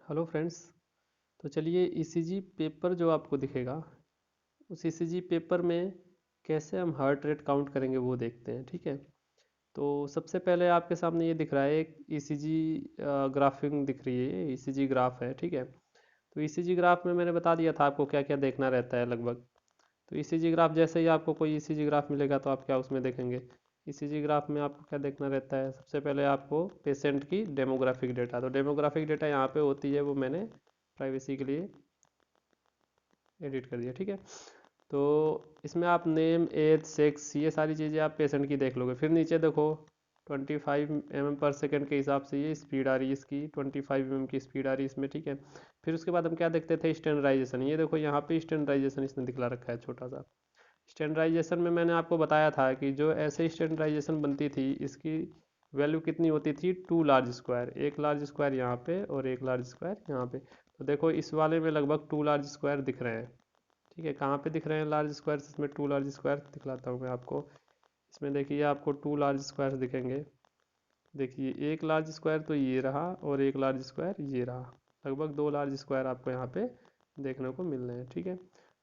Hello friends. तो चलिए ECG paper जो आपको दिखेगा, उस ईसीजी पेपर में कैसे हम हार्ट रेट काउंट करेंगे वो देखते हैं। ठीक है। तो सबसे पहले आपके सामने ये दिख रहा है, एक ईसीजी ग्राफिंग दिख रही है, ईसीजी ग्राफ है। ठीक है। तो ईसीजी ग्राफ में मैंने बता दिया था आपको क्या क्या देखना रहता है लगभग। तो ईसीजी ग्राफ जैसे ही आपको कोई ईसीजी ग्राफ मिलेगा तो आप क्या उसमें देखेंगे। ईसीजी ग्राफ में आपको क्या देखना रहता है, सबसे पहले आपको पेशेंट की डेमोग्राफिक डेटा। तो डेमोग्राफिक डेटा यहाँ पे होती है, वो मैंने प्राइवेसी के लिए एडिट कर दिया। ठीक है। तो इसमें आप नेम, एज, सेक्स, ये सारी चीज़ें आप पेशेंट की देख लोगे। फिर नीचे देखो 25 mm/s के हिसाब से ये स्पीड आ रही है, इसकी 25 mm की स्पीड आ रही है इसमें। ठीक है। फिर उसके बाद हम क्या देखते थे, स्टैंडर्डाइजेशन। ये देखो यहाँ पे स्टैंडर्डाइजेशन इसने दिखला रखा है छोटा सा। स्टैंडर्डाइजेशन में मैंने आपको बताया था कि जो ऐसे स्टैंडर्डाइजेशन बनती थी, इसकी वैल्यू कितनी होती थी, 2 लार्ज स्क्वायर। एक लार्ज स्क्वायर यहाँ पे और एक लार्ज स्क्वायर यहाँ पे। तो देखो इस वाले में लगभग 2 लार्ज स्क्वायर दिख रहे हैं। ठीक है। कहाँ पे दिख रहे हैं लार्ज स्क्वायर, इसमें 2 लार्ज स्क्वायर दिखलाता हूँ मैं आपको। इसमें देखिए आपको 2 लार्ज स्क्वायर दिखेंगे। देखिए एक लार्ज स्क्वायर तो ये रहा और एक लार्ज स्क्वायर ये रहा। लगभग 2 लार्ज स्क्वायर आपको यहाँ पे देखने को मिल रहे हैं। ठीक है।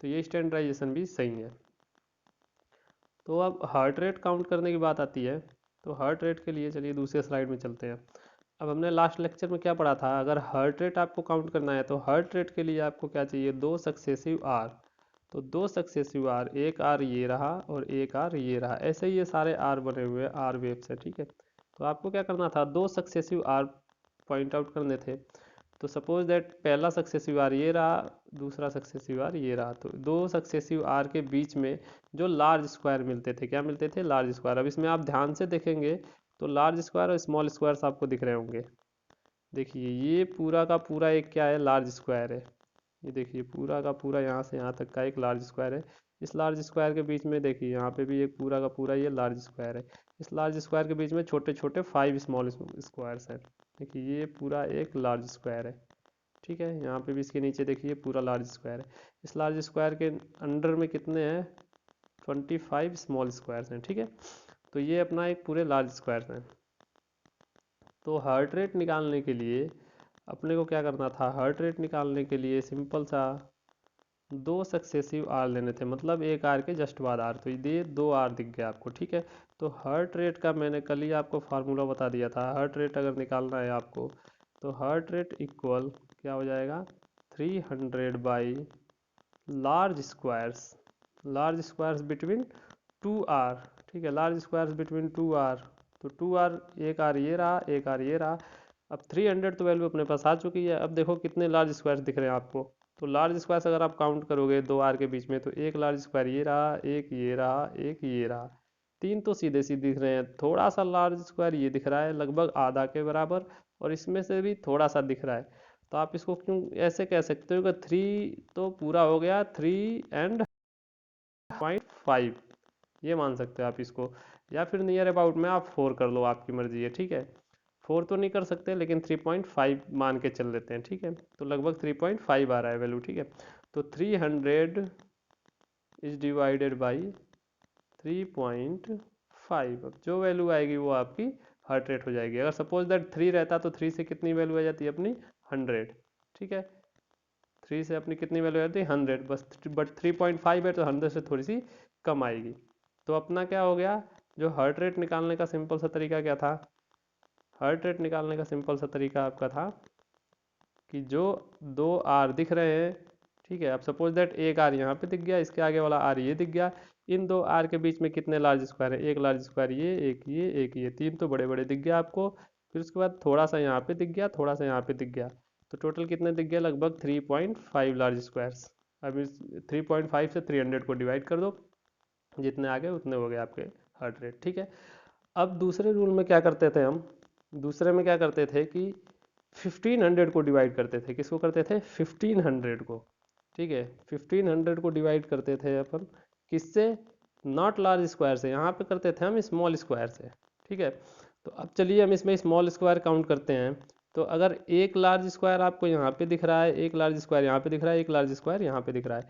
तो ये स्टैंडर्डाइजेशन भी सही है। तो अब हार्ट रेट काउंट करने की बात आती है। तो हार्ट रेट के लिए चलिए दूसरे स्लाइड में चलते हैं। अब हमने लास्ट लेक्चर में क्या पढ़ा था, अगर हार्ट रेट आपको काउंट करना है तो हार्ट रेट के लिए आपको क्या चाहिए, 2 सक्सेसिव आर। तो 2 सक्सेसिव आर, एक आर ये रहा और एक आर ये रहा, ऐसे ही ये सारे आर बने हुए हैं, आर वेव्स है। ठीक है। तो आपको क्या करना था, 2 सक्सेसिव आर पॉइंट आउट करने थे। तो सपोज दैट पहला सक्सेसिव आर ये रहा, दूसरा सक्सेसिव आर ये रहा। तो 2 सक्सेसिव आर के बीच में जो लार्ज स्क्वायर मिलते थे, क्या मिलते थे, लार्ज स्क्वायर। अब इसमें आप ध्यान से देखेंगे तो लार्ज स्क्वायर और स्मॉल स्क्वायर्स आपको दिख रहे होंगे। देखिए ये पूरा का पूरा एक क्या है, लार्ज स्क्वायर है। ये देखिए पूरा का पूरा यहाँ से यहाँ तक का एक लार्ज स्क्वायर है। इस लार्ज स्क्वायर के बीच में देखिए यहाँ पे भी एक पूरा का पूरा ये लार्ज स्क्वायर है। इस लार्ज स्क्वायर के बीच में छोटे छोटे 5 स्मॉल स्क्वायर्स हैं। देखिए ये पूरा एक लार्ज स्क्वायर है। ठीक है। यहाँ पे भी इसके नीचे देखिए पूरा लार्ज स्क्वायर है। इस लार्ज स्क्वायर के अंडर में कितने हैं, 25 स्मॉल स्क्वायर्स हैं। ठीक है। तो ये अपना एक पूरे लार्ज स्क्वायर हैं। तो हार्ट रेट निकालने के लिए अपने को क्या करना था, हार्ट रेट निकालने के लिए सिंपल सा 2 सक्सेसिव आर लेने थे, मतलब एक आर के जस्ट बाद आर। तो ये 2 आर दिख गया आपको। ठीक है। तो हार्ट रेट का मैंने कल ही आपको फार्मूला बता दिया था। हार्ट रेट अगर निकालना है आपको तो हार्ट रेट इक्वल क्या हो जाएगा, 300 large squares, large squares between 2 R. ठीक है। Large squares between 2 R. तो 2 आर, एक आर ये रहा, एक आर ये रहा। अब 300 तो वैल्यू अपने पास आ चुकी है। अब देखो कितने लार्ज स्क्वायर्स दिख रहे हैं आपको। तो लार्ज स्क्वायर्स अगर आप काउंट करोगे 2 आर के बीच में, तो एक लार्ज स्क्वायर ये रहा, एक ये रहा, एक ये रहा। तीन तो सीधे सीधे दिख रहे हैं। थोड़ा सा लार्ज स्क्वायर ये दिख रहा है, लगभग आधा के बराबर, और इसमें से भी थोड़ा सा दिख रहा है। तो आप इसको क्यों ऐसे कह सकते हो कि 3 तो पूरा हो गया, 3.5 ये मान सकते हो आप इसको। या फिर नियर अबाउट में आप 4 कर लो, आपकी मर्जी है। ठीक है। 4 तो नहीं कर सकते, लेकिन 3.5 मान के चल लेते हैं। ठीक है। तो लगभग 3.5 आ रहा है वैल्यू। ठीक है। तो 300 इज डिवाइडेड बाई 3.5। अब जो वैल्यू आएगी वो आपकी हार्ट रेट हो जाएगी। अगर सपोज दैट 3 रहता तो 3 से कितनी वैल्यू आ जाती है अपनी, 100। ठीक है। 3 से अपनी कितनी वैल्यू आ जाती है, 100 बस। बट 3.5 है तो 100 से थोड़ी सी कम आएगी। तो अपना क्या हो गया, जो हार्ट रेट निकालने का सिंपल सा तरीका क्या था, हार्ट रेट निकालने का सिंपल सा तरीका आपका था कि जो 2 आर दिख रहे हैं, ठीक है, अब सपोज दैट एक आर यहाँ पे दिख गया, इसके आगे वाला आर ये दिख गया। इन 2 आर के बीच में कितने लार्ज स्क्वायर है, एक लार्ज स्क्वायर ये, एक ये, एक ये, तीन तो बड़े बड़े दिख गया आपको। फिर उसके बाद थोड़ा सा यहाँ पे दिख गया, थोड़ा सा यहाँ पे दिख गया। तो टोटल कितने दिख गया, लगभग 3.5 लार्ज स्क्वायर्स। अब इस 3.5 से 300 को डिवाइड कर दो, जितने आ गए उतने हो गए आपके हार्ट रेट। ठीक है। अब दूसरे रूल में क्या करते थे हम, दूसरे में क्या करते थे कि 1500 को डिवाइड करते थे। किसको करते थे, 1500 को। ठीक है। 1500 को डिवाइड करते थे अपन किससे, नॉट लार्ज स्क्वायर से, यहाँ पे करते थे हम स्मॉल स्क्वायर से। ठीक है। तो अब चलिए हम इसमें स्मॉल स्क्वायर काउंट करते हैं। तो अगर एक लार्ज स्क्वायर आपको यहाँ पे दिख रहा है, एक लार्ज स्क्वायर यहाँ पे दिख रहा है, एक लार्ज स्क्वायर यहाँ पे दिख रहा है,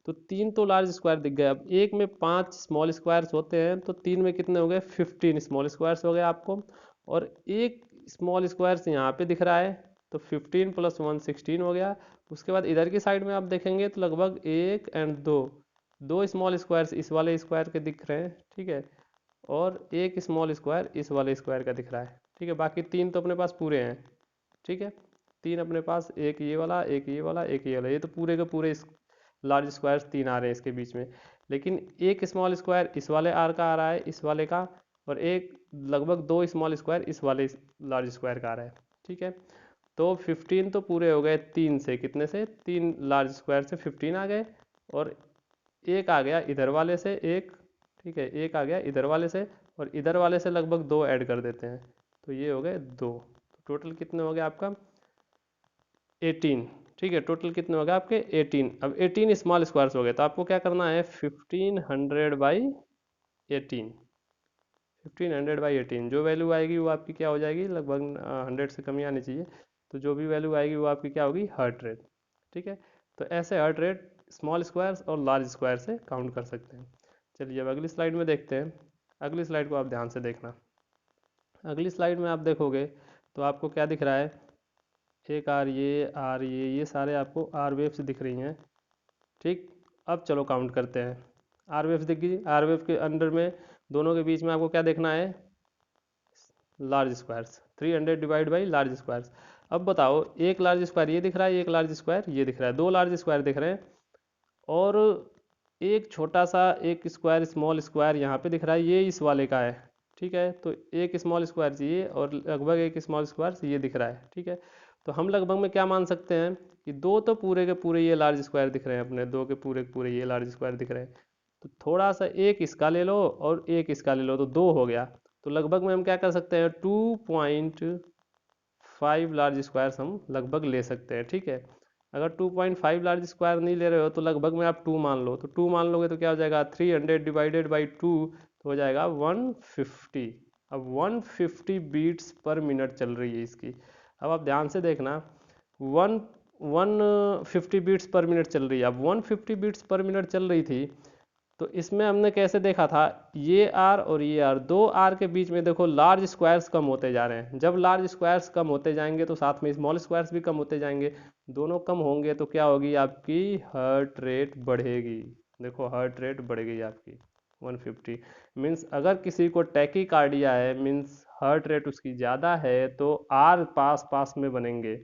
तो तीन तो लार्ज स्क्वायर दिख गए। अब एक में 5 स्मॉल स्क्वायर्स होते हैं, तो तीन में कितने हो गए, 15 स्मॉल स्क्वायर्स हो गए आपको। और एक स्मॉल स्क्वायर्स यहाँ पे दिख रहा है, तो 15 + 1 16 हो गया। उसके बाद इधर की साइड में आप देखेंगे तो लगभग 1 एंड 2, दो स्मॉल स्क्वायर्स इस वाले स्क्वायर के दिख रहे हैं, ठीक है, और एक स्मॉल स्क्वायर इस वाले स्क्वायर का दिख रहा है, ठीक है। बाकी तीन तो अपने पास पूरे हैं, ठीक है। तीन अपने पास, एक ये वाला, एक ये वाला, एक ये वाला, ये तो पूरे के पूरे लार्ज स्क्वायर्स तीन आ रहे हैं इसके बीच में। लेकिन एक स्मॉल स्क्वायर इस वाले आर का आ रहा है, इस वाले का, और एक लगभग दो स्मॉल स्क्वायर इस वाले लार्ज स्क्वायर का आ रहा है, ठीक है। तो 15 तो पूरे हो गए तीन से, कितने से, तीन लार्ज स्क्वायर से 15 आ गए, और एक आ गया इधर वाले से एक, ठीक है, एक आ गया इधर वाले से, और इधर वाले से लगभग दो ऐड कर देते हैं, तो ये हो गए दो। टोटल कितने हो गए आपका 18, ठीक है। टोटल कितने हो गए आपके 18। अब 18 स्मॉल स्क्वायर्स हो गए, तो आपको क्या करना है 1500/18, 1500/18 जो वैल्यू आएगी वो आपकी क्या हो जाएगी, लगभग 100 से कम ही आनी चाहिए। तो जो भी वैल्यू आएगी वो आपकी क्या होगी, हार्ट रेट, ठीक है। तो ऐसे हार्ट रेट स्मॉल स्क्वायर्स और लार्ज स्क्वायर से काउंट कर सकते हैं। चलिए अब अगली स्लाइड में देखते हैं। अगली स्लाइड को आप ध्यान से देखना। अगली स्लाइड में आप देखोगे तो आपको क्या दिख रहा है, एक आर ये सारे आपको आर वेव्स दिख रही हैं, ठीक। अब चलो काउंट करते हैं। आर वेव्स दिख गई, आर वेव के अंडर में दोनों के बीच में आपको क्या देखना है, large squares, 300 divide by large squares. अब बताओ, एक लार्ज स्क्वायर ये दिख रहा है, एक लार्ज स्क्वायर ये दिख रहा है, दो लार्ज स्क्वायर दिख रहे हैं, और एक छोटा सा एक स्क्वायर स्मॉल स्क्वायर यहाँ पे दिख रहा है, ये इस वाले का है, ठीक है। तो एक स्मॉल स्क्वायर चाहिए और लगभग एक स्मॉल स्क्वायर ये दिख रहा है, ठीक है। तो हम लगभग में क्या मान सकते हैं कि दो तो पूरे के पूरे ये लार्ज स्क्वायर दिख रहे हैं अपने, दो के पूरे ये लार्ज स्क्वायर दिख रहे हैं। तो थोड़ा सा एक इसका ले लो और एक इसका ले लो, तो दो हो गया। तो लगभग में हम क्या कर सकते हैं, 2.5 लार्ज स्क्वायर्स हम लगभग ले सकते हैं, ठीक है। अगर 2.5 लार्ज स्क्वायर नहीं ले रहे हो तो लगभग में आप 2 मान लो, तो 2 मान लोगे तो क्या हो जाएगा, 300 डिवाइडेड बाई 2 तो हो जाएगा 150। अब 150 बीट्स पर मिनट चल रही है इसकी। अब आप ध्यान से देखना, वन 150 बीट्स पर मिनट चल रही है। अब 150 बीट्स पर मिनट चल रही थी, तो इसमें हमने कैसे देखा था, ये आर और ये आर, दो आर के बीच में देखो लार्ज स्क्वायर्स कम होते जा रहे हैं। जब लार्ज स्क्वायर्स कम होते जाएंगे तो साथ में स्मॉल स्क्वायर्स भी कम होते जाएंगे, दोनों कम होंगे तो क्या होगी, आपकी हार्ट रेट बढ़ेगी। देखो हार्ट रेट बढ़ गई आपकी 150। मीन्स अगर किसी को टैकीकार्डिया है, मीन्स हार्ट रेट उसकी ज़्यादा है, तो आर पास पास में बनेंगे,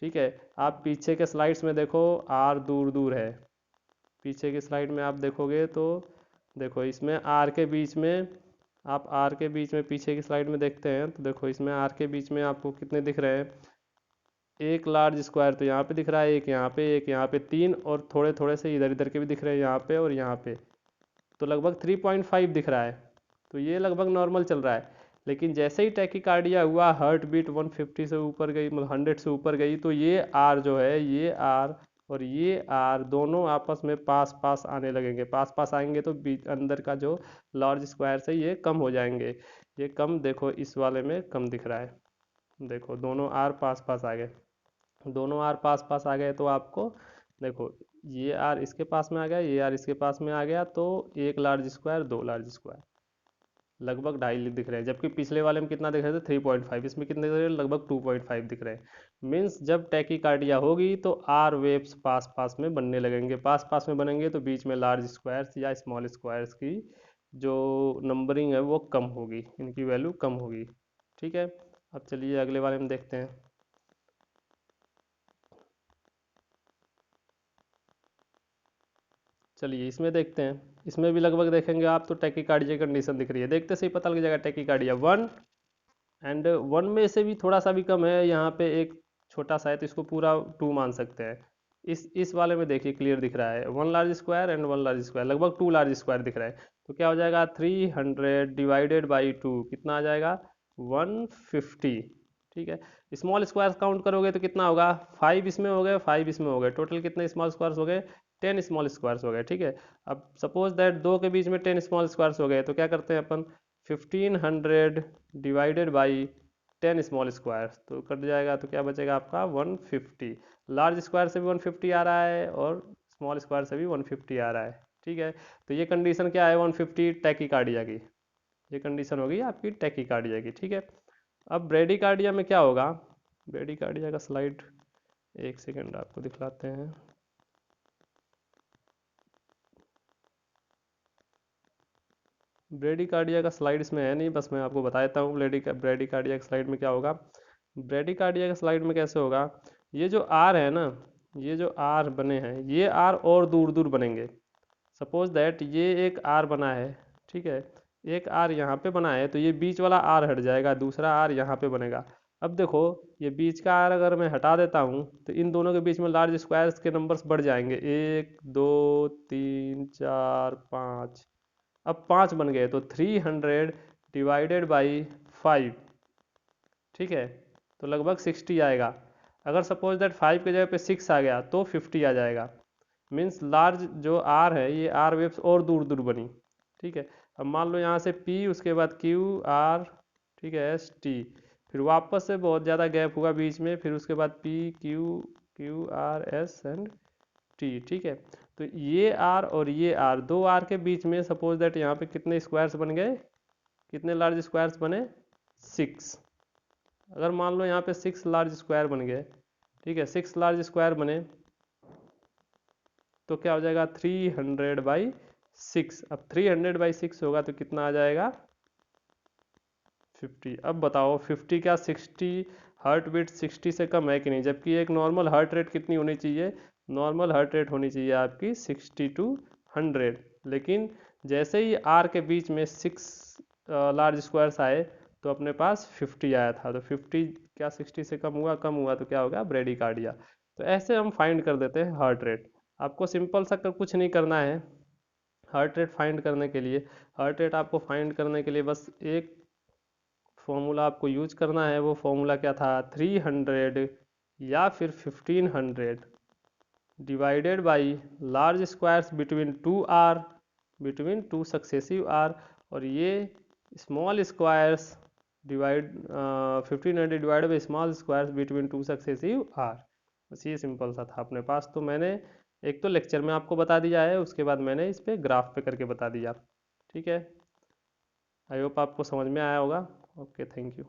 ठीक है। आप पीछे के स्लाइड्स में देखो आर दूर दूर है, पीछे की स्लाइड में आप देखोगे तो देखो इसमें आर के बीच में, आप आर के बीच में पीछे की स्लाइड में देखते हैं तो देखो इसमें आर के बीच में आपको कितने दिख रहे हैं, एक लार्ज स्क्वायर तो यहाँ पे दिख रहा है, एक यहाँ पे, एक यहाँ पे, तीन, और थोड़े थोड़े से इधर इधर के भी दिख रहे हैं यहाँ पे और यहाँ पे, तो लगभग 3.5 दिख रहा है। तो ये लगभग नॉर्मल चल रहा है। लेकिन जैसे ही टैकीकार्डिया हुआ, हार्ट बीट 150 से ऊपर गई, मतलब 100 से ऊपर गई, तो ये आर जो है, ये आर और ये आर दोनों आपस में पास पास आने लगेंगे। पास पास आएंगे तो बीच अंदर का जो लार्ज स्क्वायर है ये कम हो जाएंगे। ये कम, देखो इस वाले में कम दिख रहा है, देखो दोनों आर पास पास आ गए, दोनों आर पास पास आ गए, तो आपको देखो ये आर इसके पास में आ गया, ये आर इसके पास में आ गया, तो एक लार्ज स्क्वायर, दो लार्ज स्क्वायर, लगभग ढाई दिख रहे हैं। जबकि पिछले वाले में कितना दिख रहे थे, 3.5, इसमें कितने दिख रहे हैं, लगभग 2.5 दिख रहे हैं। मीन्स जब टैकीकार्डिया होगी तो आर वेव्स पास पास में बनने लगेंगे, पास पास में बनेंगे तो बीच में लार्ज स्क्वायर्स या स्मॉल स्क्वायर्स की जो नंबरिंग है वो कम होगी, इनकी वैल्यू कम होगी, ठीक है। अब चलिए अगले वाले में देखते हैं। चलिए इसमें देखते हैं, इसमें भी लगभग देखेंगे आप तो टैकीकार्डिया कंडीशन दिख रही है, देखते से ही पता लग जाएगा टैकीकार्डिया 1, एंड 1 में से भी थोड़ा सा भी कम है, यहाँ पे एक छोटा सा है तो इसको पूरा 2 मान सकते हैं। इस वाले में देखिए क्लियर दिख रहा है, 1 large square and 1 large square, लगभग 2 लार्ज स्क्वायर दिख रहा है। तो क्या हो जाएगा, 300 डिवाइडेड बाई 2 कितना आ जाएगा, 150, ठीक है। स्मॉल स्क्वायर काउंट करोगे तो कितना होगा, 5 इसमें हो गए, 5 इसमें हो गए, टोटल कितने स्मॉल स्क्वायर्स हो गए, 10 स्मॉल स्क्वायर्स हो गए, ठीक है। अब सपोज दैट दो के बीच में 10 स्मॉल स्क्वायर्स हो गए, तो क्या करते हैं अपन, 1500 डिवाइडेड बाई 10 स्मॉल स्क्वायर्स, तो कट जाएगा, तो क्या बचेगा आपका 150। लार्ज स्क्वायर से भी 150 आ रहा है और स्मॉल स्क्वायर से भी 150 आ रहा है, ठीक है। तो ये कंडीशन क्या है, 150 टैकीकार्डिया की, ये कंडीशन होगी आपकी टैकीकार्डिया की, ठीक है। अब ब्रेडीकार्डिया में क्या होगा, ब्रेडिकार्डिया का स्लाइड, एक सेकंड आपको दिखलाते हैं। ब्रेडिकार्डिया का स्लाइड इसमें है नहीं, बस मैं आपको बता देता हूँ ब्रेडिकार्डिया के स्लाइड में क्या होगा। ब्रेडिकार्डिया के स्लाइड में कैसे होगा, ये जो आर है ना, ये जो आर बने हैं ये आर और दूर दूर बनेंगे। सपोज दैट ये एक आर बना है, ठीक है, एक आर यहाँ पे बना है, तो ये बीच वाला आर हट जाएगा, दूसरा आर यहाँ पे बनेगा। अब देखो ये बीच का आर अगर मैं हटा देता हूँ तो इन दोनों के बीच में लार्ज स्क्वायर्स के नंबर्स बढ़ जाएंगे, 1 2 3 4 5। अब 5 बन गए तो 300 डिवाइडेड बाई 5, ठीक है, तो लगभग 60 आएगा। अगर सपोज दैट 5 की जगह पे 6 आ गया तो 50 आ जाएगा। मीन्स लार्ज जो आर है ये आर वेव्स और दूर दूर बनी, ठीक है। अब मान लो यहाँ से पी, उसके बाद क्यू आर, ठीक है, एस टी, फिर वापस से बहुत ज़्यादा गैप हुआ बीच में, फिर उसके बाद P Q Q R S and T, ठीक है। तो ये आर और ये आर, दो आर के बीच में सपोज दैट यहाँ पे कितने स्क्वायर्स बन गए, कितने लार्ज स्क्वायर्स बने, 6। अगर मान लो यहाँ पे 6 लार्ज स्क्वायर बन गए, ठीक है, 6 लार्ज स्क्वायर बने तो क्या हो जाएगा 300/6। अब 300/6 होगा तो कितना आ जाएगा 50। अब बताओ 50 क्या 60 हार्ट बीट 60 से कम है कि नहीं, जबकि एक नॉर्मल हार्ट रेट कितनी होनी चाहिए, नॉर्मल हार्ट रेट होनी चाहिए आपकी 60 to 100। लेकिन जैसे ही आर के बीच में 6 लार्ज स्क्वायर्स आए तो अपने पास 50 आया था, तो 50 क्या 60 से कम हुआ तो क्या होगा ब्रेडिकार्डिया। तो ऐसे हम फाइंड कर देते हैं हार्ट रेट। आपको सिंपल सा कुछ नहीं करना है हार्ट रेट फाइंड करने के लिए। हार्ट रेट आपको फाइंड करने के लिए बस एक फॉर्मूला आपको यूज करना है। वो फॉर्मूला क्या था, 300 या फिर 1500 divided by large squares between two successive R, और ये small squares divide 1500 divide by small squares between two successive R. बस ये सिंपल सा था अपने पास। तो मैंने एक तो लेक्चर में आपको बता दिया है, उसके बाद मैंने इस पे ग्राफ पे करके बता दिया, ठीक है। आई होप आपको समझ में आया होगा। Okay, thank you.